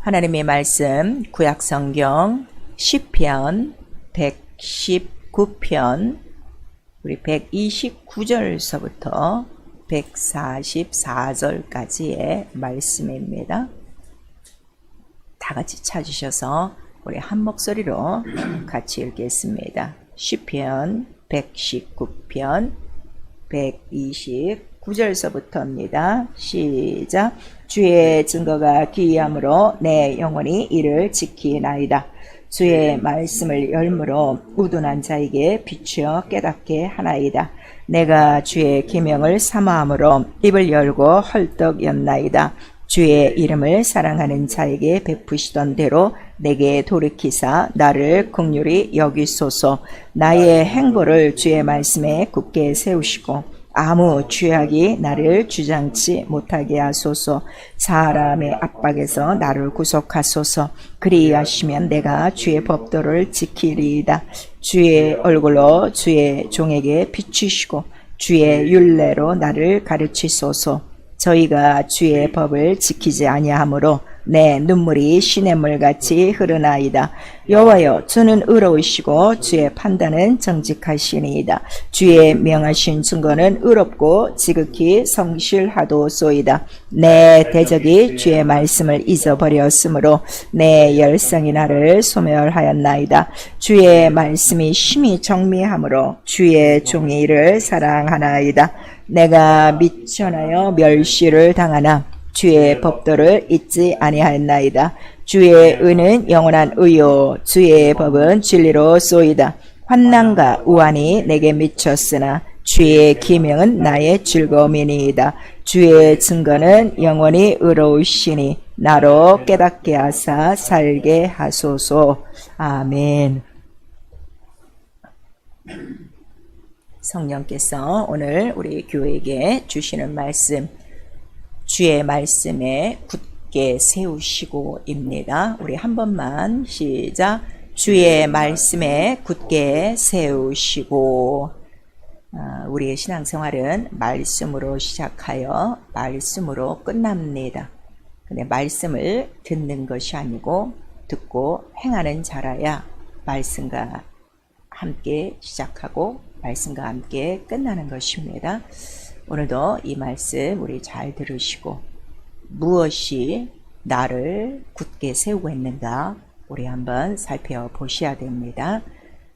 하나님의 말씀 구약성경 시편 119편 우리 129절서부터 144절까지의 말씀입니다. 다 같이 찾으셔서 우리 한 목소리로 같이 읽겠습니다. 시편 119편 129절서부터입니다. 시작. 주의 증거가 기이함으로 내 영혼이 이를 지키나이다. 주의 말씀을 열므로 우둔한 자에게 비추어 깨닫게 하나이다. 내가 주의 계명을 사모함으로 입을 열고 헐떡 였나이다. 주의 이름을 사랑하는 자에게 베푸시던 대로 내게 돌이키사 나를 긍휼히 여기소서. 나의 행보를 주의 말씀에 굳게 세우시고 아무 죄악이 나를 주장치 못하게 하소서. 사람의 압박에서 나를 구속하소서. 그리하시면 내가 주의 법도를 지키리이다. 주의 얼굴로 주의 종에게 비추시고 주의 율례로 나를 가르치소서. 저희가 주의 법을 지키지 아니하므로 내 눈물이 시냇물같이 흐르나이다. 여호와여, 주는 의로우시고 주의 판단은 정직하시니이다. 주의 명하신 증거는 의롭고 지극히 성실하도소이다. 내 대적이 주의 말씀을 잊어버렸으므로 내 열성이 나를 소멸하였나이다. 주의 말씀이 심히 정미하므로 주의 종이 이를 사랑하나이다. 내가 미천하여 멸시를 당하나 주의 법도를 잊지 아니하였나이다. 주의 의는 영원한 의요 주의 법은 진리로 쏘이다. 환난과 우환이 내게 미쳤으나 주의 계명은 나의 즐거움이니이다. 주의 증거는 영원히 의로우시니 나로 깨닫게 하사 살게 하소서. 아멘. 성령께서 오늘 우리 교회에게 주시는 말씀, 주의 말씀에 굳게 세우시고입니다. 우리 한 번만 시작. 주의 말씀에 굳게 세우시고. 우리의 신앙생활은 말씀으로 시작하여 말씀으로 끝납니다. 근데 말씀을 듣는 것이 아니고 듣고 행하는 자라야 말씀과 함께 시작하고 말씀과 함께 끝나는 것입니다. 오늘도 이 말씀 우리 잘 들으시고 무엇이 나를 굳게 세우고 있는가 우리 한번 살펴보셔야 됩니다.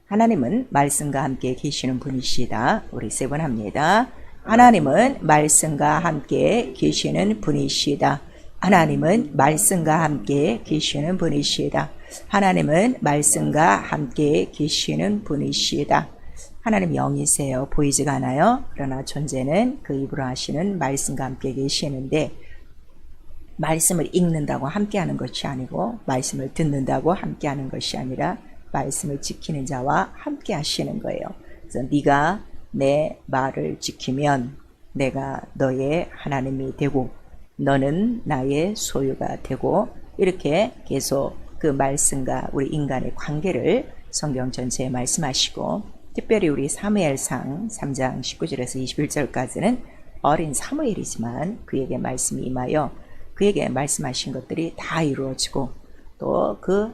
하나님은 말씀과 함께 계시는 분이시다. 우리 세 번 합니다. 하나님은 말씀과 함께 계시는 분이시다. 하나님은 말씀과 함께 계시는 분이시다. 하나님은 말씀과 함께 계시는 분이시다. 하나님 영이세요. 보이지가 않아요. 그러나 존재는 그 입으로 하시는 말씀과 함께 계시는데 말씀을 읽는다고 함께 하는 것이 아니고 말씀을 듣는다고 함께 하는 것이 아니라 말씀을 지키는 자와 함께 하시는 거예요. 그래서 네가 내 말을 지키면 내가 너의 하나님이 되고 너는 나의 소유가 되고 이렇게 계속 그 말씀과 우리 인간의 관계를 성경 전체에 말씀하시고 특별히 우리 사무엘상 3장 19절에서 21절까지는 어린 사무엘이지만 그에게 말씀이 임하여 그에게 말씀하신 것들이 다 이루어지고 또 그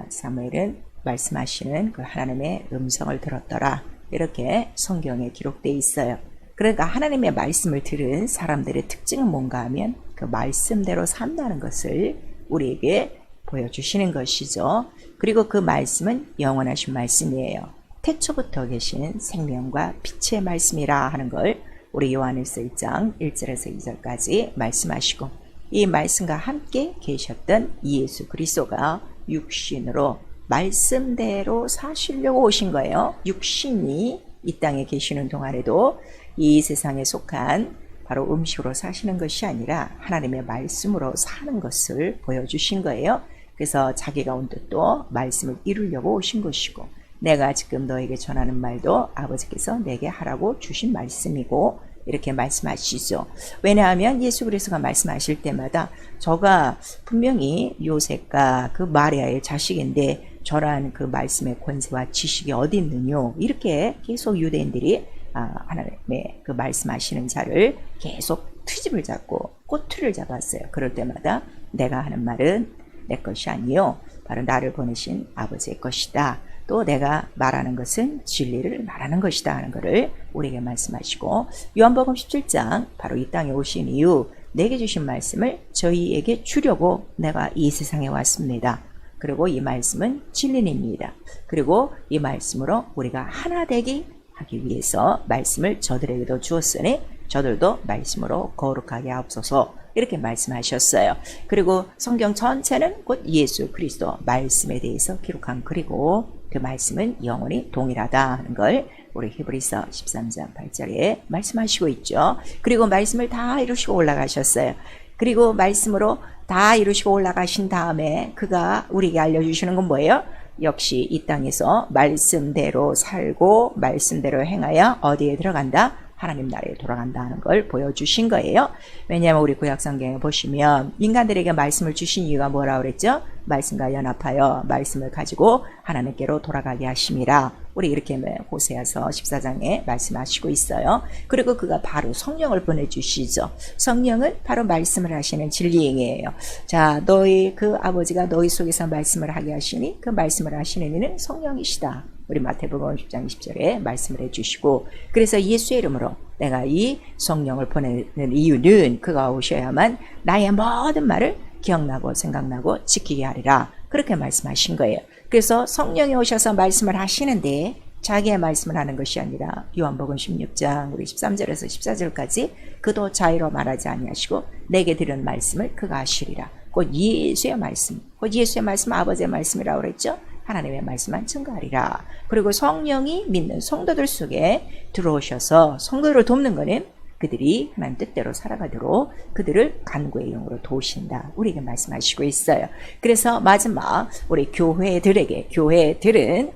사무엘은 말씀하시는 그 하나님의 음성을 들었더라. 이렇게 성경에 기록되어 있어요. 그러니까 하나님의 말씀을 들은 사람들의 특징은 뭔가 하면 그 말씀대로 산다는 것을 우리에게 보여주시는 것이죠. 그리고 그 말씀은 영원하신 말씀이에요. 태초부터 계신 생명과 빛의 말씀이라 하는 걸 우리 요한일서 1장 1절에서 2절까지 말씀하시고 이 말씀과 함께 계셨던 예수 그리스도가 육신으로 말씀대로 사시려고 오신 거예요. 육신이 이 땅에 계시는 동안에도 이 세상에 속한 바로 음식으로 사시는 것이 아니라 하나님의 말씀으로 사는 것을 보여주신 거예요. 그래서 자기 가운데 또 말씀을 이루려고 오신 것이고 내가 지금 너에게 전하는 말도 아버지께서 내게 하라고 주신 말씀이고 이렇게 말씀하시죠. 왜냐하면 예수 그리스도가 말씀하실 때마다 저가 분명히 요셉과 그 마리아의 자식인데 저러한 그 말씀의 권세와 지식이 어디 있느뇨 이렇게 계속 유대인들이 하나님의 그 말씀하시는 자를 계속 트집을 잡고 꼬투리를 잡았어요. 그럴 때마다 내가 하는 말은 내 것이 아니요 바로 나를 보내신 아버지의 것이다. 또 내가 말하는 것은 진리를 말하는 것이다 하는 것을 우리에게 말씀하시고, 요한복음 17장 바로 이 땅에 오신 이후 내게 주신 말씀을 저희에게 주려고 내가 이 세상에 왔습니다. 그리고 이 말씀은 진리입니다. 그리고 이 말씀으로 우리가 하나 되기 하기 위해서 말씀을 저들에게도 주었으니 저들도 말씀으로 거룩하게 하옵소서, 이렇게 말씀하셨어요. 그리고 성경 전체는 곧 예수 그리스도 말씀에 대해서 기록한 글이고, 그 말씀은 영원히 동일하다 하는 걸 우리 히브리서 13장 8절에 말씀하시고 있죠. 그리고 말씀을 다 이루시고 올라가셨어요. 그리고 말씀으로 다 이루시고 올라가신 다음에 그가 우리에게 알려주시는 건 뭐예요? 역시 이 땅에서 말씀대로 살고 말씀대로 행하여 어디에 들어간다? 하나님 나라에 돌아간다는 걸 보여주신 거예요. 왜냐하면 우리 구약성경에 보시면 인간들에게 말씀을 주신 이유가 뭐라고 그랬죠? 말씀과 연합하여 말씀을 가지고 하나님께로 돌아가게 하심이라. 우리 이렇게 호세아서 14장에 말씀하시고 있어요. 그리고 그가 바로 성령을 보내주시죠. 성령은 바로 말씀을 하시는 진리행이에요. 자, 너희 그 아버지가 너희 속에서 말씀을 하게 하시니 그 말씀을 하시는 이는 성령이시다. 우리 마태복음 10장 20절에 말씀을 해주시고, 그래서 예수의 이름으로 내가 이 성령을 보내는 이유는 그가 오셔야만 나의 모든 말을 기억나고 생각나고 지키게 하리라, 그렇게 말씀하신 거예요. 그래서 성령이 오셔서 말씀을 하시는데 자기의 말씀을 하는 것이 아니라 요한복음 16장 우리 13절에서 14절까지 그도 자유로 말하지 아니하시고 내게 들은 말씀을 그가 하시리라. 곧 예수의 말씀, 곧 예수의 말씀 아버지의 말씀이라고 그랬죠. 하나님의 말씀만 증거하리라. 그리고 성령이 믿는 성도들 속에 들어오셔서 성도들을 돕는 것은 그들이 하나님 뜻대로 살아가도록 그들을 간구의 영으로 도우신다, 우리에게 말씀하시고 있어요. 그래서 마지막 우리 교회들은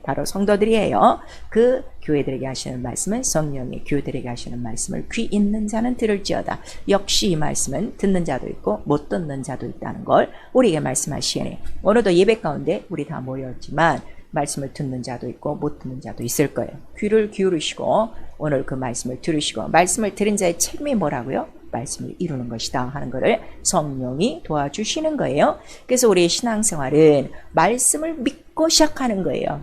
바로 성도들이에요. 그 교회들에게 하시는 말씀은 성령이 교회들에게 하시는 말씀을 귀 있는 자는 들을지어다. 역시 이 말씀은 듣는 자도 있고 못 듣는 자도 있다는 걸 우리에게 말씀하시니, 오늘도 예배 가운데 우리 다 모였지만 말씀을 듣는 자도 있고 못 듣는 자도 있을 거예요. 귀를 기울이시고 오늘 그 말씀을 들으시고, 말씀을 들은 자의 책임이 뭐라고요? 말씀을 이루는 것이다 하는 것을 성령이 도와주시는 거예요. 그래서 우리의 신앙생활은 말씀을 믿고 시작하는 거예요.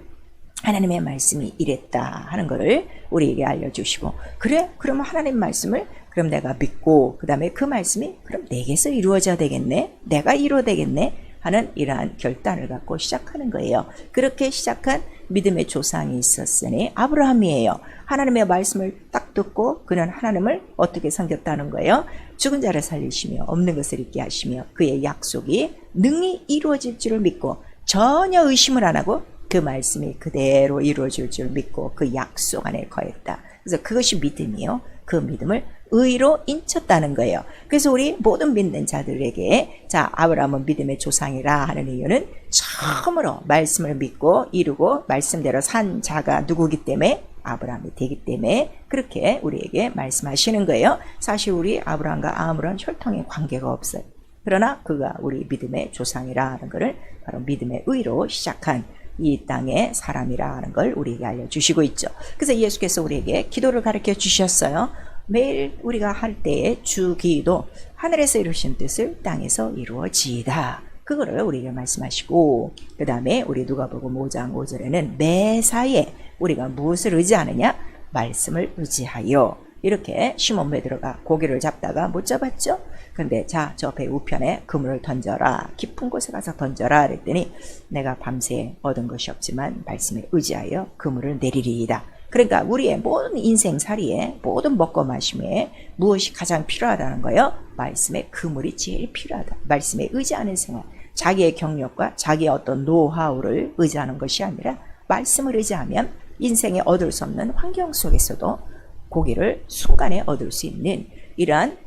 하나님의 말씀이 이랬다 하는 것을 우리에게 알려주시고, 그래? 그러면 하나님 말씀을 그럼 내가 믿고 그 다음에 그 말씀이 그럼 내게서 이루어져야 되겠네? 내가 이루어야 되겠네? 하는 이러한 결단을 갖고 시작하는 거예요. 그렇게 시작한 믿음의 조상이 있었으니 아브라함이에요. 하나님의 말씀을 딱 듣고 그는 하나님을 어떻게 섬겼다는 거예요? 죽은 자를 살리시며 없는 것을 있게 하시며 그의 약속이 능히 이루어질 줄을 믿고 전혀 의심을 안 하고 그 말씀이 그대로 이루어질 줄 믿고 그 약속 안에 거했다. 그래서 그것이 믿음이요. 그 믿음을 의로 인쳤다는 거예요. 그래서 우리 모든 믿는 자들에게 자, 아브라함은 믿음의 조상이라 하는 이유는 처음으로 말씀을 믿고 이루고 말씀대로 산 자가 누구기 때문에 아브라함이 되기 때문에 그렇게 우리에게 말씀하시는 거예요. 사실 우리 아브라함과 아무런 혈통의 관계가 없어요. 그러나 그가 우리 믿음의 조상이라 하는 것을 바로 믿음의 의로 시작한 이 땅의 사람이라 는 걸 우리에게 알려주시고 있죠. 그래서 예수께서 우리에게 기도를 가르쳐 주셨어요. 매일 우리가 할 때의 주기도 하늘에서 이루신 뜻을 땅에서 이루어지이다. 그거를 우리에게 말씀하시고, 그 다음에 우리 누가복음 5장 5절에는 매사에 우리가 무엇을 의지하느냐? 말씀을 의지하여. 이렇게 시몬 베드로가 고기를 잡다가 못 잡았죠? 근데 자, 저 배 우편에 그물을 던져라. 깊은 곳에 가서 던져라. 그랬더니 내가 밤새 얻은 것이 없지만 말씀에 의지하여 그물을 내리리이다. 그러니까 우리의 모든 인생살이에 모든 먹고 마심에 무엇이 가장 필요하다는 거예요? 말씀의 그물이 제일 필요하다. 말씀에 의지하는 생활. 자기의 경력과 자기의 어떤 노하우를 의지하는 것이 아니라 말씀을 의지하면 인생에 얻을 수 없는 환경 속에서도 고기를 순간에 얻을 수 있는 이러한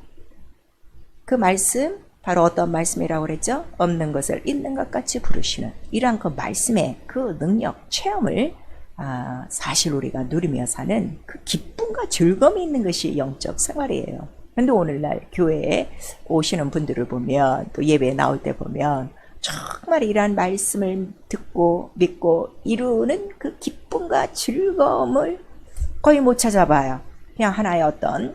그 말씀, 바로 어떤 말씀이라고 그랬죠? 없는 것을 있는 것 같이 부르시는 이러한 그 말씀의 그 능력, 체험을 사실 우리가 누리며 사는 그 기쁨과 즐거움이 있는 것이 영적 생활이에요. 근데 오늘날 교회에 오시는 분들을 보면 또 예배에 나올 때 보면 정말 이러한 말씀을 듣고 믿고 이루는 그 기쁨과 즐거움을 거의 못 찾아봐요. 그냥 하나의 어떤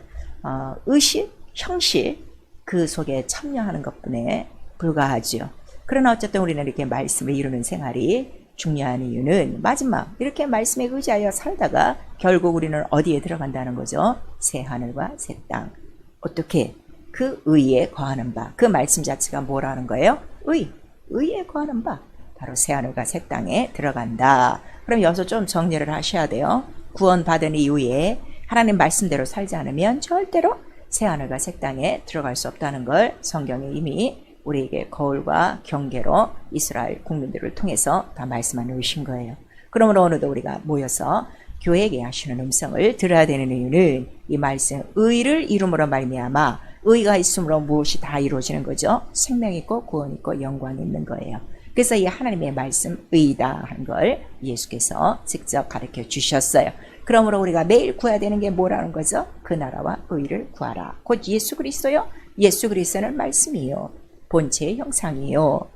의식, 형식 그 속에 참여하는 것뿐에 불과하죠. 그러나 어쨌든 우리는 이렇게 말씀을 이루는 생활이 중요한 이유는 마지막 이렇게 말씀에 의지하여 살다가 결국 우리는 어디에 들어간다는 거죠? 새 하늘과 새 땅. 어떻게? 그 의에 거하는 바. 그 말씀 자체가 뭐라는 거예요? 의에 거하는 바. 바로 새 하늘과 새 땅에 들어간다. 그럼 여기서 좀 정리를 하셔야 돼요. 구원받은 이후에 하나님 말씀대로 살지 않으면 절대로 새 하늘과 새 땅에 들어갈 수 없다는 걸 성경에 이미 우리에게 거울과 경계로 이스라엘 국민들을 통해서 다 말씀하는 것인 거예요. 그러므로 오늘도 우리가 모여서 교회에게 하시는 음성을 들어야 되는 이유는 이 말씀 의를 이름으로 말미암아 의가 있으므로 무엇이 다 이루어지는 거죠. 생명 있고 구원 있고 영광이 있는 거예요. 그래서 이 하나님의 말씀 의다 하는 걸 예수께서 직접 가르쳐 주셨어요. 그러므로 우리가 매일 구해야 되는 게 뭐라는 거죠? 그 나라와 의를 구하라. 곧 예수 그리스도요. 예수 그리스도는 말씀이요. 본체의 형상이요.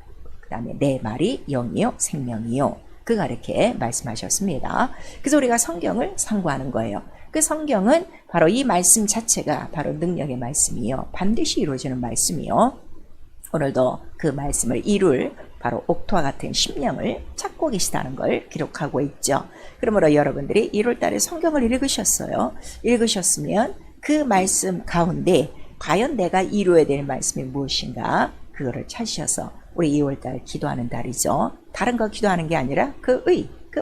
그 다음에 내 말이 영이요 생명이요. 그가 이렇게 말씀하셨습니다. 그래서 우리가 성경을 상고하는 거예요. 그 성경은 바로 이 말씀 자체가 바로 능력의 말씀이요. 반드시 이루어지는 말씀이요. 오늘도 그 말씀을 이룰 바로 옥토와 같은 심령을 찾고 계시다는 걸 기록하고 있죠. 그러므로 여러분들이 1월달에 성경을 읽으셨어요. 읽으셨으면 그 말씀 가운데 과연 내가 이루어야 될 말씀이 무엇인가 그거를 찾으셔서 우리 2월달 기도하는 달이죠. 다른 거 기도하는 게 아니라 그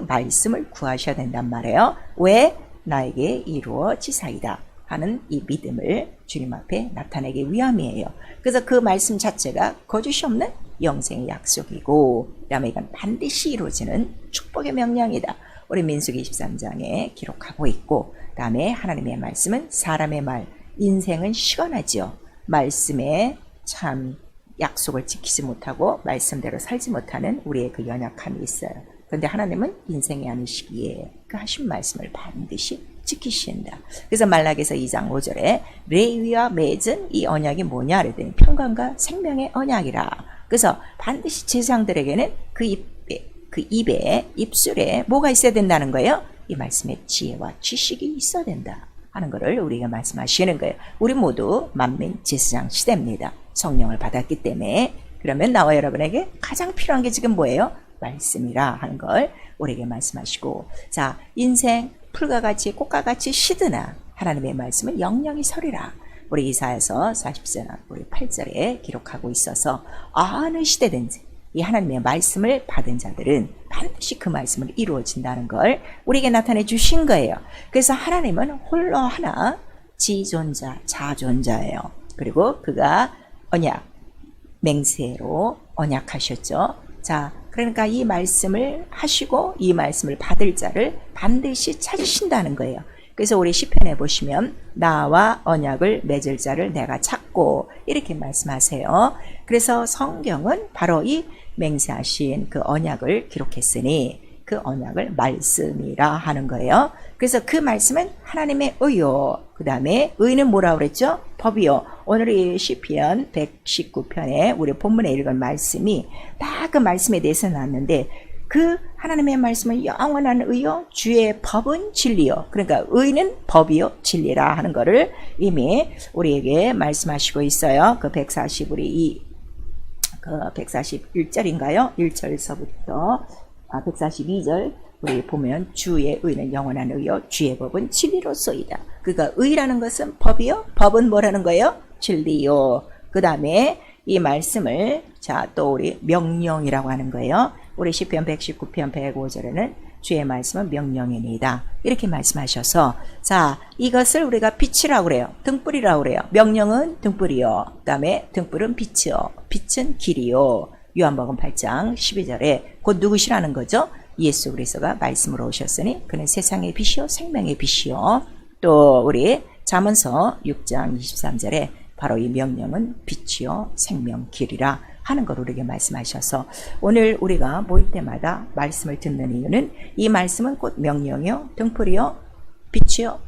말씀을 구하셔야 된단 말이에요. 왜? 나에게 이루어지사이다 하는 이 믿음을 주님 앞에 나타내기 위함이에요. 그래서 그 말씀 자체가 거짓이 없는 영생의 약속이고 그 다음에 이건 반드시 이루어지는 축복의 명령이다. 우리 민수기 23장에 기록하고 있고 그 다음에 하나님의 말씀은 사람의 말, 인생은 시건하지요. 말씀에 참 약속을 지키지 못하고 말씀대로 살지 못하는 우리의 그 연약함이 있어요. 그런데 하나님은 인생이 아니시기에 그 하신 말씀을 반드시 지키신다. 그래서 말라기서 2장 5절에 레위와 맺은 이 언약이 뭐냐 그랬더니 평강과 생명의 언약이라. 그래서 반드시 제사장들에게는 그 입에 입술에 뭐가 있어야 된다는 거예요? 이 말씀에 지혜와 지식이 있어야 된다 하는 것을 우리가 말씀하시는 거예요. 우리 모두 만민 제사장 시대입니다. 성령을 받았기 때문에. 그러면 나와 여러분에게 가장 필요한 게 지금 뭐예요? 말씀이라 하는 걸 우리에게 말씀하시고, 자, 인생 풀과 같이 꽃과 같이 시드나 하나님의 말씀은 영영이 서리라. 우리 이사야서 40장 우리 8절에 기록하고 있어서 어느 시대든지 이 하나님의 말씀을 받은 자들은 반드시 그 말씀을 이루어진다는 걸 우리에게 나타내 주신 거예요. 그래서 하나님은 홀로 하나 지존자, 자존자예요. 그리고 그가 언약, 맹세로 언약하셨죠. 자, 그러니까 이 말씀을 하시고 이 말씀을 받을 자를 반드시 찾으신다는 거예요. 그래서 우리 시편에 보시면 나와 언약을 맺을 자를 내가 찾고 이렇게 말씀하세요. 그래서 성경은 바로 이 맹세하신 그 언약을 기록했으니 그 언약을 말씀이라 하는 거예요. 그래서 그 말씀은 하나님의 의요. 그 다음에 의는 뭐라고 그랬죠? 법이요. 오늘 이 시편 119편에 우리 본문에 읽은 말씀이 다 그 말씀에 대해서 나왔는데 그 하나님의 말씀은 영원한 의요. 주의 법은 진리요. 그러니까 의는 법이요. 진리라 하는 거를 이미 우리에게 말씀하시고 있어요. 그 140 우리 그 141절인가요? 1절서부터 142절 우리 보면 주의 의는 영원한 의요. 주의 법은 진리로소이다. 그러니까 의라는 것은 법이요. 법은 뭐라는 거예요? 진리요. 그 다음에 이 말씀을 자 또 우리 명령이라고 하는 거예요. 우리 시편 119편 105절에는 주의 말씀은 명령이니이다. 이렇게 말씀하셔서 자 이것을 우리가 빛이라고 그래요. 등불이라고 그래요. 명령은 등불이요. 그 다음에 등불은 빛이요. 빛은 길이요. 요한복음 8장 12절에 곧 누구시라는 거죠? 예수 그리스도가 말씀으로 오셨으니 그는 세상의 빛이요 생명의 빛이요. 또 우리 잠언서 6장 23절에 바로 이 명령은 빛이요 생명 길이라 하는 걸 우리에게 말씀하셔서 오늘 우리가 모일 때마다 말씀을 듣는 이유는 이 말씀은 곧 명령이요 등불이요 빛이요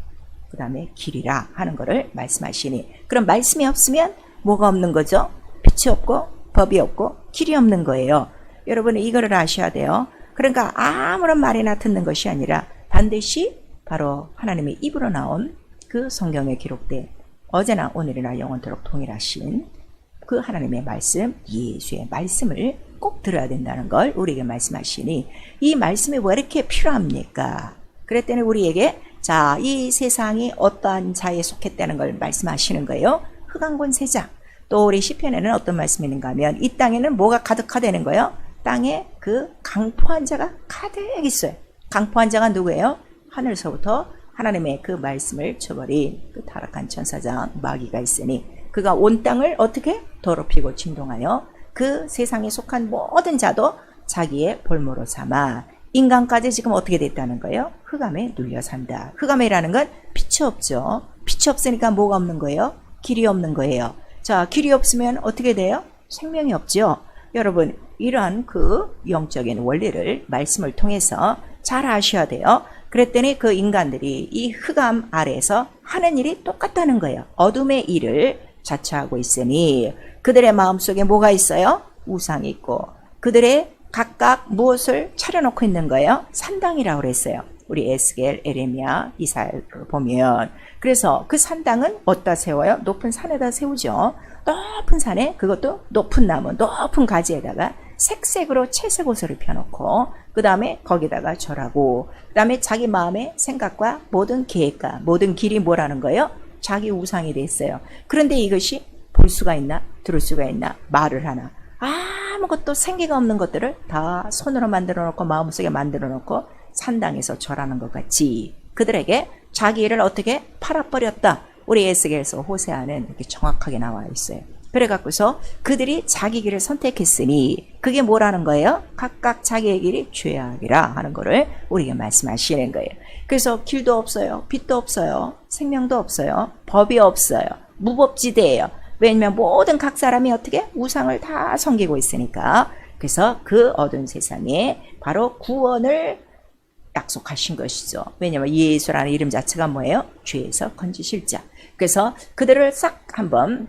그 다음에 길이라 하는 거를 말씀하시니 그럼 말씀이 없으면 뭐가 없는 거죠? 빛이 없고 법이 없고 길이 없는 거예요. 여러분은 이거를 아셔야 돼요. 그러니까 아무런 말이나 듣는 것이 아니라 반드시 바로 하나님의 입으로 나온 그 성경에 기록된 어제나 오늘이나 영원토록 동일하신 그 하나님의 말씀, 예수의 말씀을 꼭 들어야 된다는 걸 우리에게 말씀하시니 이 말씀이 왜 이렇게 필요합니까? 그랬더니 우리에게 자, 이 세상이 어떠한 자에 속했다는 걸 말씀하시는 거예요. 흑암권세자. 또 우리 시편에는 어떤 말씀이 있는가 하면 이 땅에는 뭐가 가득하다는 거예요? 땅에 그 강포한 자가 가득 있어요. 강포한 자가 누구예요? 하늘서부터 하나님의 그 말씀을 쳐버린 그 타락한 천사장 마귀가 있으니 그가 온 땅을 어떻게 더럽히고 진동하여 그 세상에 속한 모든 자도 자기의 볼모로 삼아 인간까지 지금 어떻게 됐다는 거예요? 흑암에 눌려 산다. 흑암이라는 건 빛이 없죠. 빛이 없으니까 뭐가 없는 거예요? 길이 없는 거예요. 자, 길이 없으면 어떻게 돼요? 생명이 없죠. 여러분, 이러한 그 영적인 원리를 말씀을 통해서 잘 아셔야 돼요. 그랬더니 그 인간들이 이 흑암 아래에서 하는 일이 똑같다는 거예요. 어둠의 일을 자처하고 있으니 그들의 마음속에 뭐가 있어요? 우상이 있고 그들의 각각 무엇을 차려놓고 있는 거예요? 산당이라고 그랬어요. 우리 에스겔, 에레미야, 이사야를 보면 그래서 그 산당은 어디다 세워요? 높은 산에다 세우죠. 높은 산에 그것도 높은 나무, 높은 가지에다가 색색으로 채색 옷을 입혀놓고 그 다음에 거기다가 절하고 그 다음에 자기 마음의 생각과 모든 계획과 모든 길이 뭐라는 거예요? 자기 우상이 됐어요. 그런데 이것이 볼 수가 있나? 들을 수가 있나? 말을 하나? 아무것도 생기가 없는 것들을 다 손으로 만들어 놓고 마음속에 만들어 놓고 산당에서 절하는 것 같이 그들에게 자기 일을 어떻게 팔아버렸다. 우리 에스겔서 호세아는 이렇게 정확하게 나와 있어요. 그래갖고서 그들이 자기 길을 선택했으니 그게 뭐라는 거예요? 각각 자기의 길이 죄악이라 하는 거를 우리에게 말씀하시는 거예요. 그래서 길도 없어요. 빛도 없어요. 생명도 없어요. 법이 없어요. 무법지대예요. 왜냐면 모든 각 사람이 어떻게 우상을 다 섬기고 있으니까. 그래서 그 어두운 세상에 바로 구원을 약속하신 것이죠. 왜냐하면 예수라는 이름 자체가 뭐예요? 죄에서 건지실 자. 그래서 그들을 싹 한번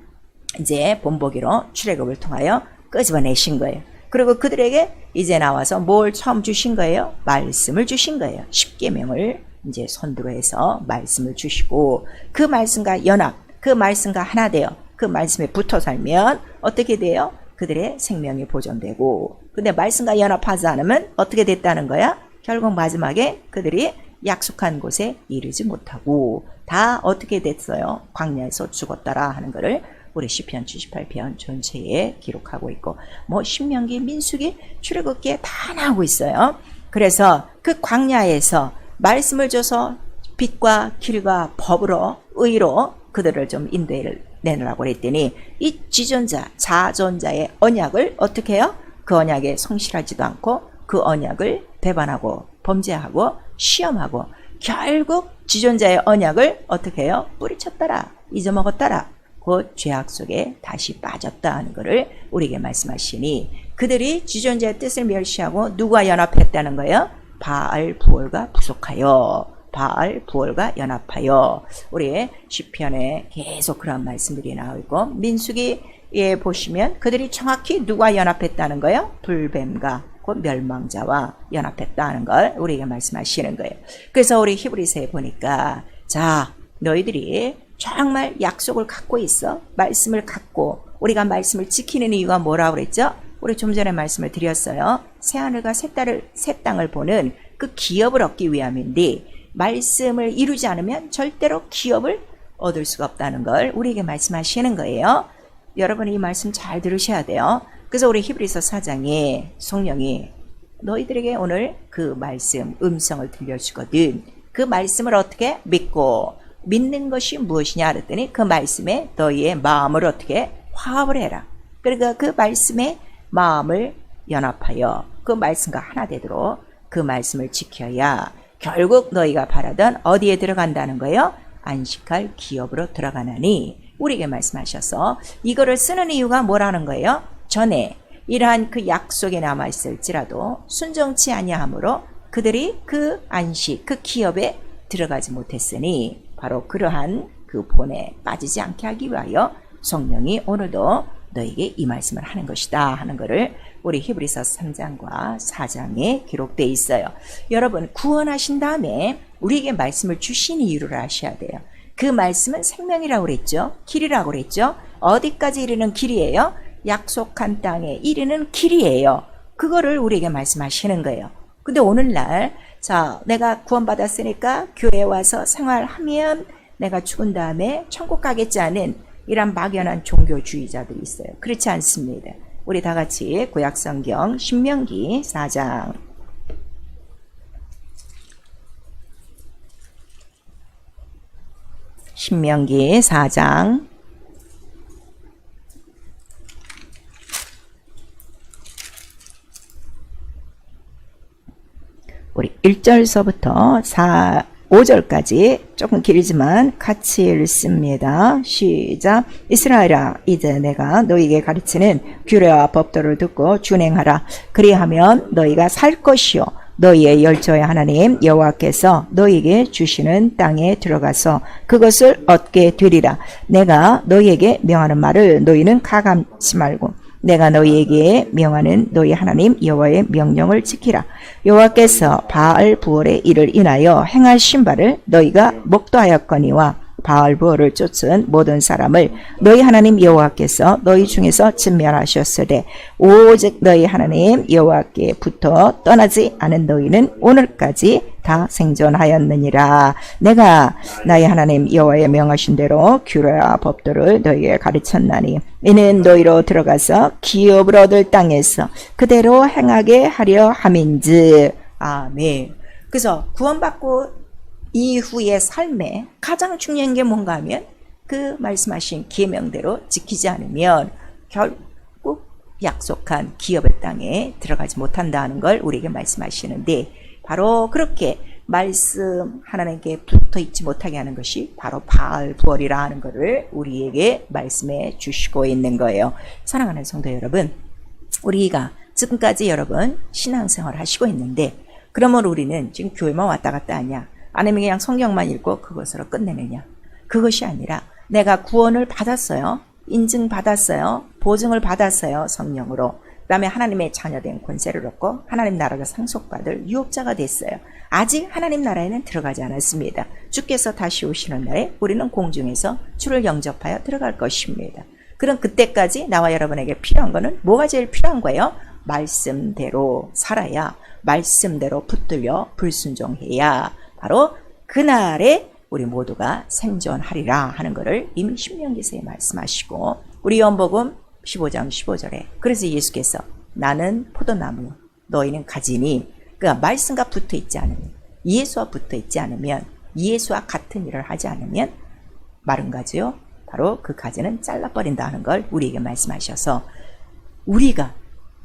이제 본보기로 출애굽을 통하여 끄집어내신 거예요. 그리고 그들에게 이제 나와서 뭘 처음 주신 거예요? 말씀을 주신 거예요. 십계명을 이제 선두로 해서 말씀을 주시고 그 말씀과 연합, 그 말씀과 하나 되어 그 말씀에 붙어 살면 어떻게 돼요? 그들의 생명이 보존되고 근데 말씀과 연합하지 않으면 어떻게 됐다는 거야? 결국 마지막에 그들이 약속한 곳에 이르지 못하고 다 어떻게 됐어요? 광야에서 죽었더라 하는 것을 우리 시편 78편 전체에 기록하고 있고 뭐 신명기, 민수기, 출애굽기에 다 나오고 있어요. 그래서 그 광야에서 말씀을 줘서 빛과 길과 법으로 의로 그들을 좀 인도해내느라고 했더니 이 지존자, 자존자의 언약을 어떻게 해요? 그 언약에 성실하지도 않고 그 언약을 배반하고 범죄하고 시험하고 결국 지존자의 언약을 어떻게 해요? 뿌리쳤더라, 잊어먹었더라. 그 죄악 속에 다시 빠졌다 하는 것을 우리에게 말씀하시니 그들이 지존자의 뜻을 멸시하고 누가 연합했다는 거예요? 바알 부올과 부속하여 바알 부올과 연합하여 우리의 시편에 계속 그런 말씀들이 나오고 민수기에 보시면 그들이 정확히 누가 연합했다는 거예요? 불뱀과 곧 멸망자와 연합했다는 걸 우리에게 말씀하시는 거예요. 그래서 우리 히브리서에 보니까 자 너희들이 정말 약속을 갖고 있어. 말씀을 갖고 우리가 말씀을 지키는 이유가 뭐라고 그랬죠? 우리 좀 전에 말씀을 드렸어요. 새하늘과 새 땅을 보는 그 기업을 얻기 위함인데 말씀을 이루지 않으면 절대로 기업을 얻을 수가 없다는 걸 우리에게 말씀하시는 거예요. 여러분 이 말씀 잘 들으셔야 돼요. 그래서 우리 히브리서 4장에 성령이 너희들에게 오늘 그 말씀 음성을 들려주거든. 그 말씀을 어떻게 믿고 믿는 것이 무엇이냐 그랬더니 그 말씀에 너희의 마음을 어떻게 화합을 해라. 그러니까 그 말씀에 마음을 연합하여 그 말씀과 하나 되도록 그 말씀을 지켜야 결국 너희가 바라던 어디에 들어간다는 거예요? 안식할 기업으로 들어가나니 우리에게 말씀하셔서 이거를 쓰는 이유가 뭐라는 거예요? 전에 이러한 그 약속에 남아있을지라도 순종치 아니함으로 그들이 그 안식, 그 기업에 들어가지 못했으니 바로 그러한 그 본에 빠지지 않게 하기 위하여 성령이 오늘도 너에게 이 말씀을 하는 것이다 하는 것을 우리 히브리서 3장과 4장에 기록되어 있어요. 여러분 구원하신 다음에 우리에게 말씀을 주신 이유를 아셔야 돼요. 그 말씀은 생명이라고 그랬죠. 길이라고 그랬죠. 어디까지 이르는 길이에요? 약속한 땅에 이르는 길이에요. 그거를 우리에게 말씀하시는 거예요. 근데 오늘날 자, 내가 구원받았으니까 교회에 와서 생활하면 내가 죽은 다음에 천국 가겠지 않은 이런 막연한 종교주의자들이 있어요. 그렇지 않습니다. 우리 다 같이 구약성경 신명기 4장 신명기 4장 우리 1절서부터 5절까지 조금 길지만 같이 읽습니다. 시작. 이스라엘아, 이제 내가 너희에게 가르치는 규례와 법도를 듣고 준행하라. 그리하면 너희가 살 것이요 너희의 열조의 하나님 여호와께서 너희에게 주시는 땅에 들어가서 그것을 얻게 되리라. 내가 너희에게 명하는 말을 너희는 가감치 말고 내가 너희에게 명하는 너희 하나님 여호와의 명령을 지키라. 여호와께서 바알 부올의 일을 인하여 행하신 바를 너희가 목도하였거니와 바알 부올을 쫓은 모든 사람을 너희 하나님 여호와께서 너희 중에서 진멸하셨으되 오직 너희 하나님 여호와께부터 떠나지 않은 너희는 오늘까지 다 생존하였느니라. 내가 나의 하나님 여호와의 명하신 대로 규례와 법도를 너희에게 가르쳤나니 이는 너희로 들어가서 기업을 얻을 땅에서 그대로 행하게 하려 함인즉. 아멘. 그래서 구원받고 이후의 삶에 가장 중요한 게 뭔가 하면 그 말씀하신 계명대로 지키지 않으면 결국 약속한 기업의 땅에 들어가지 못한다는 걸 우리에게 말씀하시는데, 바로 그렇게 말씀 하나님께 붙어 있지 못하게 하는 것이 바로 바알 부올이라 하는 것을 우리에게 말씀해 주시고 있는 거예요. 사랑하는 성도 여러분, 우리가 지금까지 여러분 신앙생활 하시고 있는데, 그러면 우리는 지금 교회만 왔다 갔다 하냐, 아니면 그냥 성경만 읽고 그것으로 끝내느냐? 그것이 아니라 내가 구원을 받았어요. 인증받았어요. 보증을 받았어요. 성령으로. 그 다음에 하나님의 자녀된 권세를 얻고 하나님 나라가 상속받을 유업자가 됐어요. 아직 하나님 나라에는 들어가지 않았습니다. 주께서 다시 오시는 날에 우리는 공중에서 주를 영접하여 들어갈 것입니다. 그럼 그때까지 나와 여러분에게 필요한 거는 뭐가 제일 필요한 거예요? 말씀대로 살아야, 말씀대로 붙들려 불순종해야 바로 그날에 우리 모두가 생존하리라 하는 것을 이미 신명기서에 말씀하시고, 우리 요한복음 15장 15절에 그래서 예수께서 나는 포도나무 너희는 가지니, 그러니까 말씀과 붙어 있지 않으면, 예수와 붙어 있지 않으면, 예수와 같은 일을 하지 않으면 마른 가지요 바로 그 가지는 잘라버린다 하는 걸 우리에게 말씀하셔서, 우리가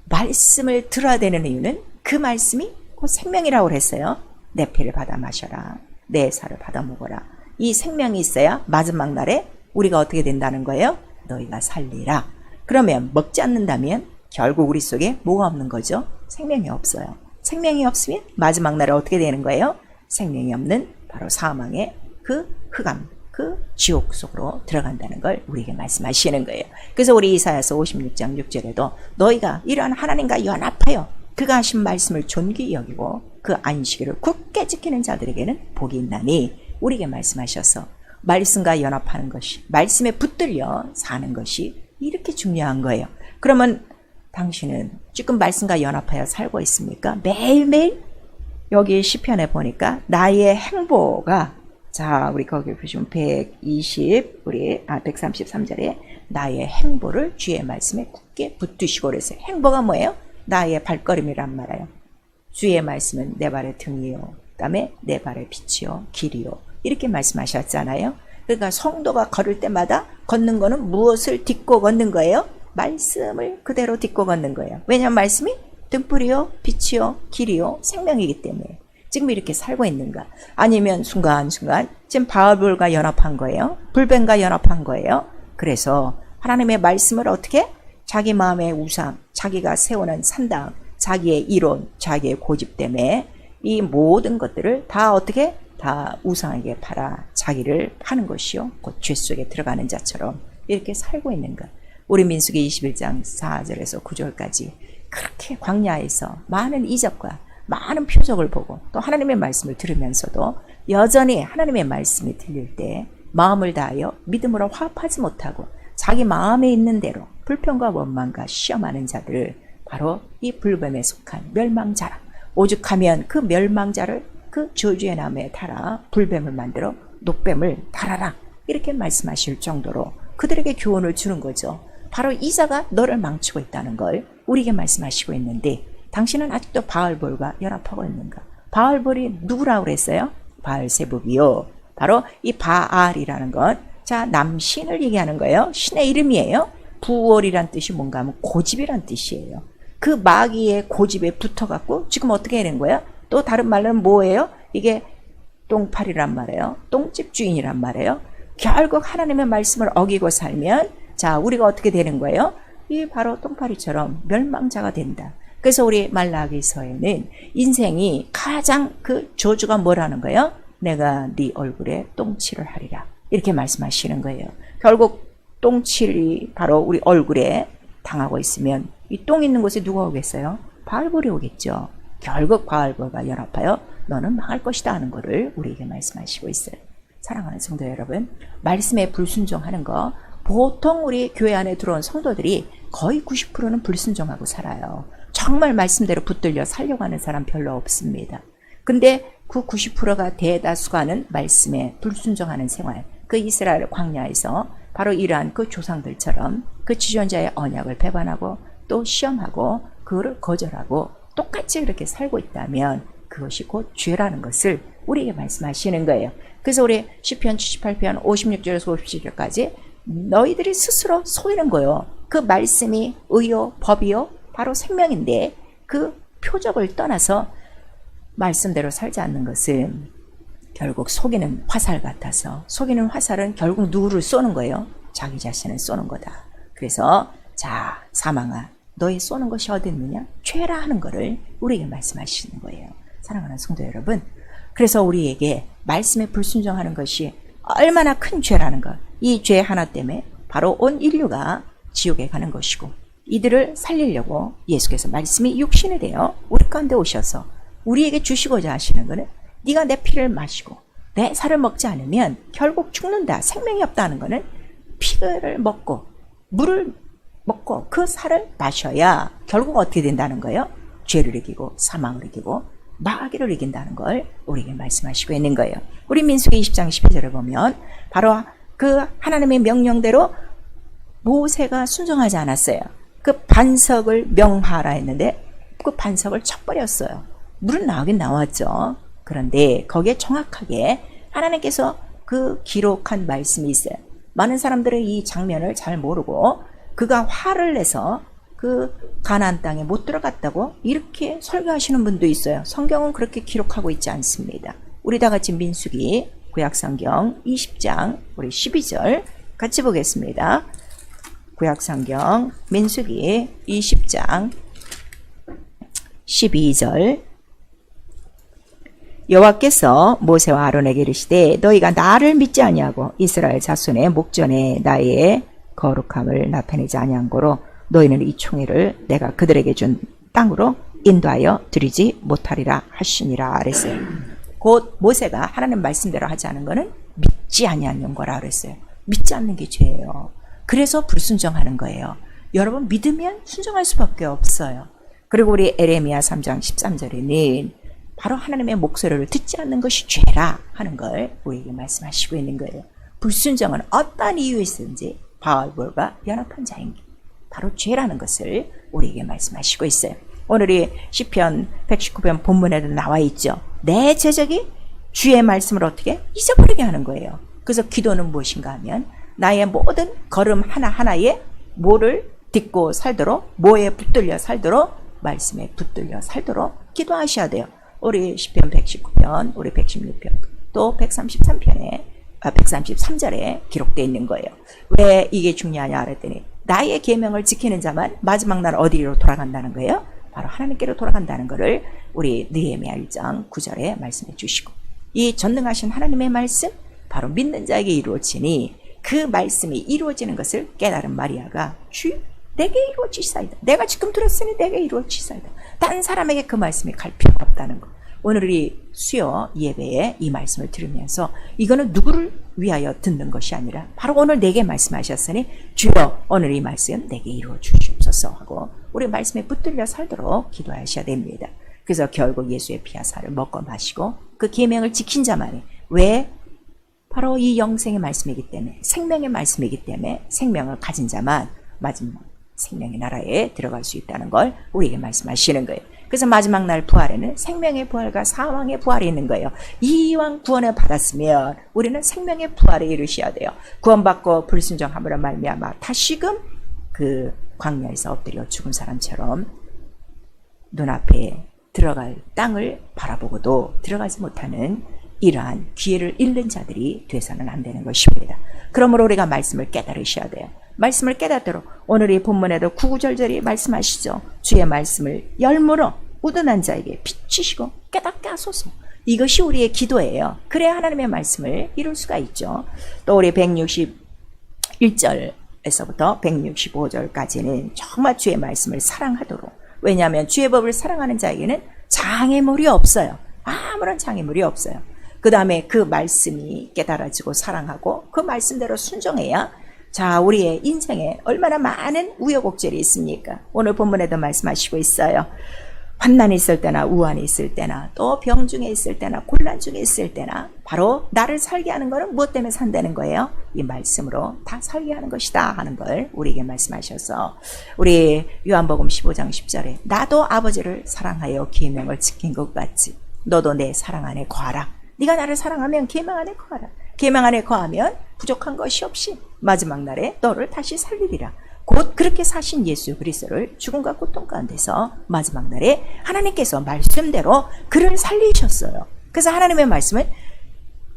말씀을 들어야 되는 이유는 그 말씀이 곧 생명이라고 그랬어요. 내 피를 받아 마셔라. 내 살을 받아 먹어라. 이 생명이 있어야 마지막 날에 우리가 어떻게 된다는 거예요? 너희가 살리라. 그러면 먹지 않는다면 결국 우리 속에 뭐가 없는 거죠? 생명이 없어요. 생명이 없으면 마지막 날에 어떻게 되는 거예요? 생명이 없는 바로 사망의 그 흑암, 그 지옥 속으로 들어간다는 걸 우리에게 말씀하시는 거예요. 그래서 우리 이사야서 56장 6절에도 너희가 이러한 하나님과 연합하여 그가 하신 말씀을 존귀히 여기고 그 안식일을 굳게 지키는 자들에게는 복이 있나니, 우리에게 말씀하셔서 말씀과 연합하는 것이, 말씀에 붙들려 사는 것이 이렇게 중요한 거예요. 그러면 당신은 지금 말씀과 연합하여 살고 있습니까? 매일매일 여기 시편에 보니까 나의 행보가, 자 우리 거기 보시면 133절에 나의 행보를 주의 말씀에 굳게 붙드시고 그랬어요. 행보가 뭐예요? 나의 발걸음이란 말이에요. 주의 말씀은 내 발의 등이요, 그 다음에 내 발의 빛이요 길이요, 이렇게 말씀하셨잖아요. 그러니까 성도가 걸을 때마다 걷는 거는 무엇을 딛고 걷는 거예요? 말씀을 그대로 딛고 걷는 거예요. 왜냐하면 말씀이 등불이요 빛이요 길이요 생명이기 때문에. 지금 이렇게 살고 있는가? 아니면 순간순간 지금 바알불과 연합한 거예요? 불뱀과 연합한 거예요? 그래서 하나님의 말씀을 어떻게? 자기 마음의 우상, 자기가 세우는 산당, 자기의 이론, 자기의 고집 때문에 이 모든 것들을 다 어떻게? 다 우상에게 팔아 자기를 파는 것이요 곧 죄 속에 들어가는 자처럼 이렇게 살고 있는가? 우리 민수기 21장 4절에서 9절까지 그렇게 광야에서 많은 이적과 많은 표적을 보고 또 하나님의 말씀을 들으면서도 여전히 하나님의 말씀이 들릴 때 마음을 다하여 믿음으로 화합하지 못하고 자기 마음에 있는 대로 불평과 원망과 시험하는 자들을 바로 이 불뱀에 속한 멸망자라. 오죽하면 그 멸망자를 그 저주의 나무에 달아 불뱀을 만들어 녹뱀을 달아라. 이렇게 말씀하실 정도로 그들에게 교훈을 주는 거죠. 바로 이 자가 너를 망치고 있다는 걸 우리에게 말씀하시고 있는데 당신은 아직도 바알볼과 연합하고 있는가? 바알볼이 누구라고 그랬어요? 바알세불이요. 바로 이 바알이라는 건 자, 남신을 얘기하는 거예요. 신의 이름이에요. 부월이란 뜻이 뭔가 하면 고집이란 뜻이에요. 그 마귀의 고집에 붙어갖고 지금 어떻게 되는 거예요? 또 다른 말로는 뭐예요? 이게 똥파리란 말이에요. 똥집 주인이란 말이에요. 결국 하나님의 말씀을 어기고 살면 자, 우리가 어떻게 되는 거예요? 이 바로 똥파리처럼 멸망자가 된다. 그래서 우리 말라기서에는 인생이 가장 그 저주가 뭐라는 거예요? 내가 네 얼굴에 똥칠을 하리라. 이렇게 말씀하시는 거예요. 결국 똥칠이 바로 우리 얼굴에 당하고 있으면 이 똥 있는 곳에 누가 오겠어요? 바알볼이 오겠죠. 결국 바알볼과 연합하여 너는 망할 것이다 하는 것을 우리에게 말씀하시고 있어요. 사랑하는 성도 여러분, 말씀에 불순종하는 거 보통 우리 교회 안에 들어온 성도들이 거의 90%는 불순종하고 살아요. 정말 말씀대로 붙들려 살려고 하는 사람 별로 없습니다. 근데 그 90%가 대다수가는 말씀에 불순종하는 생활, 그 이스라엘 광야에서 바로 이러한 그 조상들처럼 그 지존자의 언약을 배반하고 또 시험하고 그거를 거절하고 똑같이 그렇게 살고 있다면 그것이 곧 죄라는 것을 우리에게 말씀하시는 거예요. 그래서 우리 시편 78편 56절에서 57절까지 너희들이 스스로 속이는 거예요. 그 말씀이 의요 법이요 바로 생명인데 그 표적을 떠나서 말씀대로 살지 않는 것은 결국 속이는 화살 같아서 속이는 화살은 결국 누구를 쏘는 거예요? 자기 자신을 쏘는 거다. 그래서 자 사망아 너희 쏘는 것이 어디 있느냐? 죄라 하는 것을 우리에게 말씀하시는 거예요. 사랑하는 성도 여러분, 그래서 우리에게 말씀에 불순종하는 것이 얼마나 큰 죄라는 것, 이 죄 하나 때문에 바로 온 인류가 지옥에 가는 것이고 이들을 살리려고 예수께서 말씀이 육신이 되어 우리 가운데 오셔서 우리에게 주시고자 하시는 것은 네가 내 피를 마시고 내 살을 먹지 않으면 결국 죽는다, 생명이 없다는 것은 피를 먹고 물을 먹고 그 살을 마셔야 결국 어떻게 된다는 거예요? 죄를 이기고 사망을 이기고 마귀를 이긴다는 걸 우리에게 말씀하시고 있는 거예요. 우리 민수기 20장 12절을 보면 바로 그 하나님의 명령대로 모세가 순종하지 않았어요. 그 반석을 명하라 했는데 그 반석을 쳐버렸어요. 물은 나오긴 나왔죠. 그런데 거기에 정확하게 하나님께서 그 기록한 말씀이 있어요. 많은 사람들은 이 장면을 잘 모르고 그가 화를 내서 그 가나안 땅에 못 들어갔다고 이렇게 설교하시는 분도 있어요. 성경은 그렇게 기록하고 있지 않습니다. 우리 다 같이 민수기 구약성경 20장 우리 12절 같이 보겠습니다. 구약성경 민수기 20장 12절 여호와께서 모세와 아론에게 이르시되 너희가 나를 믿지 아니하고 이스라엘 자손의 목전에 나의 거룩함을 나타내지 아니한 고로 너희는 이 총회를 내가 그들에게 준 땅으로 인도하여 드리지 못하리라 하시니라 그랬어요. 곧 모세가 하나님 말씀대로 하지 않은 것은 믿지 아니하는 거라 그랬어요. 믿지 않는 게 죄예요. 그래서 불순종하는 거예요. 여러분 믿으면 순종할 수밖에 없어요. 그리고 우리 에레미야 3장 13절에는 바로 하나님의 목소리를 듣지 않는 것이 죄라 하는 걸 우리에게 말씀하시고 있는 거예요. 불순종은 어떠한 이유에서든지 바알볼과 연합한 자인 바로 죄라는 것을 우리에게 말씀하시고 있어요. 오늘이 시편 119편 본문에도 나와 있죠. 내 제적이 주의 말씀을 어떻게 잊어버리게 하는 거예요. 그래서 기도는 무엇인가 하면 나의 모든 걸음 하나하나에 뭐를 딛고 살도록 뭐에 붙들려 살도록 말씀에 붙들려 살도록 기도하셔야 돼요. 우리 시편 119편, 우리 116편, 또 133편에 133절에 기록되어 있는 거예요. 왜 이게 중요하냐 그랬더니 나의 계명을 지키는 자만 마지막 날 어디로 돌아간다는 거예요? 바로 하나님께로 돌아간다는 것을 우리 느헤미야 1장 9절에 말씀해 주시고 이 전능하신 하나님의 말씀 바로 믿는 자에게 이루어지니 그 말씀이 이루어지는 것을 깨달은 마리아가 주여 내게 이루어지사이다. 내가 지금 들었으니 내게 이루어지사이다. 다른 사람에게 그 말씀이 갈 필요가 없다는 거. 오늘이 수요 예배에 이 말씀을 들으면서 이거는 누구를 위하여 듣는 것이 아니라 바로 오늘 내게 말씀하셨으니 주여 오늘 이 말씀 내게 이루어 주시옵소서 하고 우리 말씀에 붙들려 살도록 기도하셔야 됩니다. 그래서 결국 예수의 피와 살을 먹고 마시고 그 계명을 지킨 자만이, 왜? 바로 이 영생의 말씀이기 때문에, 생명의 말씀이기 때문에 생명을 가진 자만 마지막 생명의 나라에 들어갈 수 있다는 걸 우리에게 말씀하시는 거예요. 그래서 마지막 날 부활에는 생명의 부활과 사망의 부활이 있는 거예요. 이왕 구원을 받았으면 우리는 생명의 부활에 이르셔야 돼요. 구원받고 불순종함으로 말미암아 다시금 그 광야에서 엎드려 죽은 사람처럼 눈앞에 들어갈 땅을 바라보고도 들어가지 못하는 이러한 기회를 잃는 자들이 돼서는 안 되는 것입니다. 그러므로 우리가 말씀을 깨달으셔야 돼요. 말씀을 깨닫도록 오늘 이 본문에도 구구절절히 말씀하시죠. 주의 말씀을 열무로 우둔한 자에게 비추시고 깨닫게 하소서. 이것이 우리의 기도예요. 그래야 하나님의 말씀을 이룰 수가 있죠. 또 우리 161절에서부터 165절까지는 정말 주의 말씀을 사랑하도록, 왜냐하면 주의 법을 사랑하는 자에게는 장애물이 없어요. 아무런 장애물이 없어요. 그 다음에 그 말씀이 깨달아지고 사랑하고 그 말씀대로 순종해야, 자, 우리의 인생에 얼마나 많은 우여곡절이 있습니까? 오늘 본문에도 말씀하시고 있어요. 환난이 있을 때나 우환이 있을 때나 또 병 중에 있을 때나 곤란 중에 있을 때나 바로 나를 살게 하는 것은 무엇 때문에 산다는 거예요? 이 말씀으로 다 살게 하는 것이다 하는 걸 우리에게 말씀하셔서, 우리 요한복음 15장 10절에 나도 아버지를 사랑하여 계명을 지킨 것 같이 너도 내 사랑 안에 거하라. 네가 나를 사랑하면 계명 안에 거하라. 계명 안에 거하면 부족한 것이 없이 마지막 날에 너를 다시 살리리라. 곧 그렇게 사신 예수 그리스도를 죽음과 고통 가운데서 마지막 날에 하나님께서 말씀대로 그를 살리셨어요. 그래서 하나님의 말씀은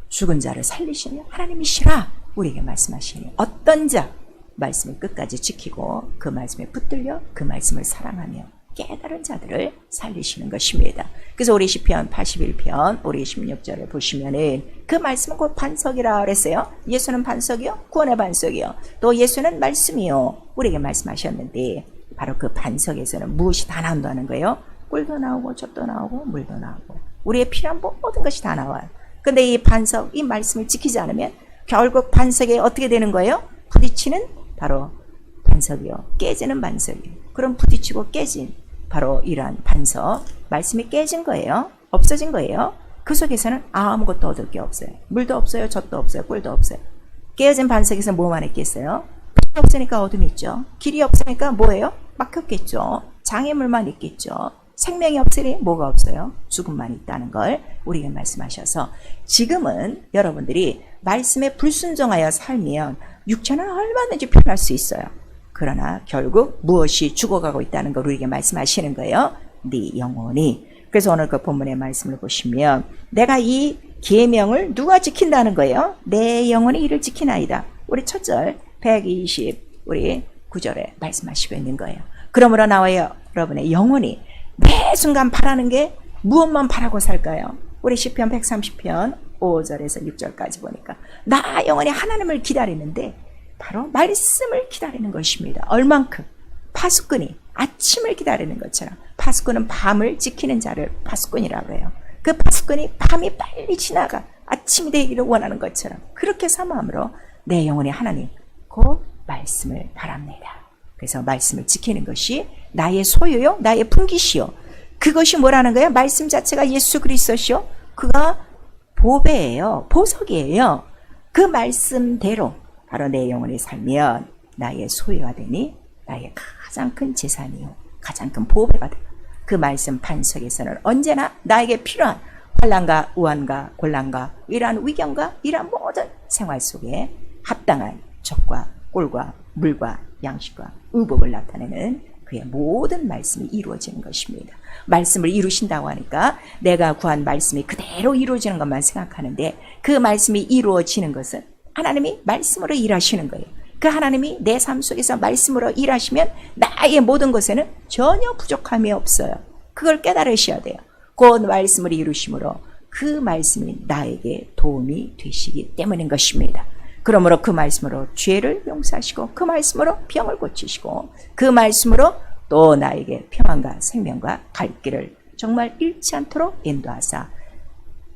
죽은 자를 살리시는 하나님이시라 우리에게 말씀하시니, 어떤 자 말씀을 끝까지 지키고 그 말씀에 붙들려 그 말씀을 사랑하며 깨달은 자들을 살리시는 것입니다. 그래서 우리 시편 81편 우리 16절에 보시면은 그 말씀은 곧 반석이라 그랬어요. 예수는 반석이요, 구원의 반석이요, 또 예수는 말씀이요 우리에게 말씀하셨는데, 바로 그 반석에서는 무엇이 다 나온다는 거예요? 꿀도 나오고 젖도 나오고 물도 나오고 우리의 필요한 모든 것이 다 나와요. 근데 이 반석, 이 말씀을 지키지 않으면 결국 반석에 어떻게 되는 거예요? 부딪히는 바로 반석이요, 깨지는 반석이요. 그럼 부딪히고 깨진 바로 이러한 반석, 말씀이 깨진 거예요. 없어진 거예요. 그 속에서는 아무것도 얻을 게 없어요. 물도 없어요, 젖도 없어요, 꿀도 없어요. 깨어진 반석에서 뭐만 있겠어요? 빛이 없으니까 어둠이 있죠. 길이 없으니까 뭐예요? 막혔겠죠. 장애물만 있겠죠. 생명이 없으니 뭐가 없어요? 죽음만 있다는 걸 우리에게 말씀하셔서, 지금은 여러분들이 말씀에 불순종하여 살면 육체는 얼마든지 편할 수 있어요. 그러나 결국 무엇이 죽어가고 있다는 걸 우리에게 말씀하시는 거예요. 네 영혼이. 그래서 오늘 그 본문의 말씀을 보시면 내가 이 계명을 누가 지킨다는 거예요? 내 영혼이 이를 지키나이다. 우리 첫 절 120 우리 9절에 말씀하시고 있는 거예요. 그러므로 나와 여러분의 영혼이 매 순간 바라는 게 무엇만 바라고 살까요? 우리 시편 130편 5절에서 6절까지 보니까 나 영혼이 하나님을 기다리는데 바로 말씀을 기다리는 것입니다. 얼만큼? 파수꾼이 아침을 기다리는 것처럼, 파수꾼은 밤을 지키는 자를 파수꾼이라고 해요. 그 파수꾼이 밤이 빨리 지나가 아침이 되기를 원하는 것처럼 그렇게 사모함으로 내 영혼의 하나님 곧 말씀을 바랍니다. 그래서 말씀을 지키는 것이 나의 소유요, 나의 분깃이요. 그것이 뭐라는 거예요? 말씀 자체가 예수 그리스도시요, 그가 보배예요, 보석이에요. 그 말씀대로 바로 내 영혼이 살면 나의 소유가 되니 나의 가장 큰 재산이요, 가장 큰 보배가 되고, 그 말씀 반석에서는 언제나 나에게 필요한 환난과 우환과 곤란과 이러한 위경과 이러한 모든 생활 속에 합당한 젖과 꿀과 물과 양식과 의복을 나타내는 그의 모든 말씀이 이루어지는 것입니다. 말씀을 이루신다고 하니까 내가 구한 말씀이 그대로 이루어지는 것만 생각하는데, 그 말씀이 이루어지는 것은 하나님이 말씀으로 일하시는 거예요. 그 하나님이 내 삶 속에서 말씀으로 일하시면 나의 모든 것에는 전혀 부족함이 없어요. 그걸 깨달으셔야 돼요. 그 말씀을 이루심으로 그 말씀이 나에게 도움이 되시기 때문인 것입니다. 그러므로 그 말씀으로 죄를 용서하시고, 그 말씀으로 병을 고치시고, 그 말씀으로 또 나에게 평안과 생명과 갈 길을 정말 잃지 않도록 인도하사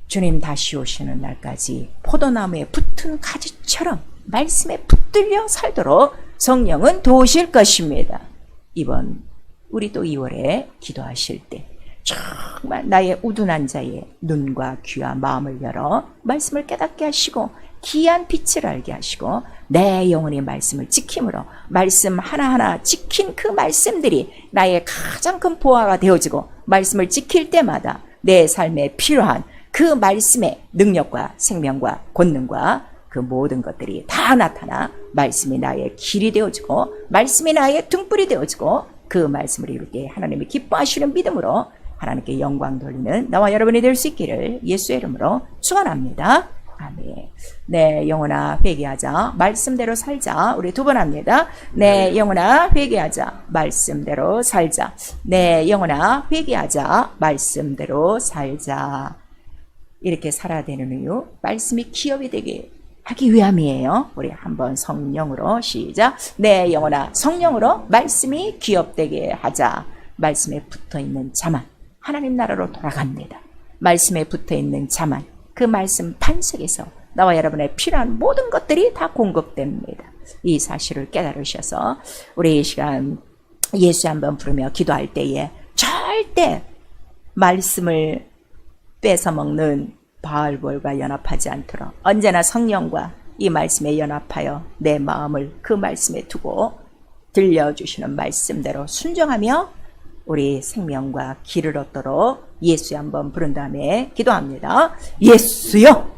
주님 다시 오시는 날까지 포도나무에 붙은 가지처럼 말씀에 붙들려 살도록 성령은 도우실 것입니다. 이번 우리 또 2월에 기도하실 때 정말 나의 우둔한 자의 눈과 귀와 마음을 열어 말씀을 깨닫게 하시고 귀한 빛을 알게 하시고 내 영혼의 말씀을 지킴으로 말씀 하나하나 지킨 그 말씀들이 나의 가장 큰 보화가 되어지고 말씀을 지킬 때마다 내 삶에 필요한 그 말씀의 능력과 생명과 권능과 그 모든 것들이 다 나타나 말씀이 나의 길이 되어지고 말씀이 나의 등불이 되어지고 그 말씀을 이룰 때 하나님이 기뻐하시는 믿음으로 하나님께 영광 돌리는 나와 여러분이 될 수 있기를 예수의 이름으로 축원합니다. 아멘. 내 영혼아 회개하자. 말씀대로 살자. 우리 두 번 합니다. 내 영혼아 회개하자. 말씀대로 살자. 내 영혼아 회개하자. 말씀대로 살자. 이렇게 살아야 되는 이유, 말씀이 기업이 되게 하기 위함이에요. 우리 한번 성령으로 시작. 내 영혼아 성령으로 말씀이 기업되게 하자. 말씀에 붙어있는 자만 하나님 나라로 돌아갑니다. 말씀에 붙어있는 자만 그 말씀 반석에서 나와 여러분의 필요한 모든 것들이 다 공급됩니다. 이 사실을 깨달으셔서 우리 이 시간 예수 한번 부르며 기도할 때에 절대 말씀을 뺏어먹는 바알볼과 연합하지 않도록 언제나 성령과 이 말씀에 연합하여 내 마음을 그 말씀에 두고 들려주시는 말씀대로 순종하며 우리 생명과 길을 얻도록 예수의 한번 부른 다음에 기도합니다. 예수여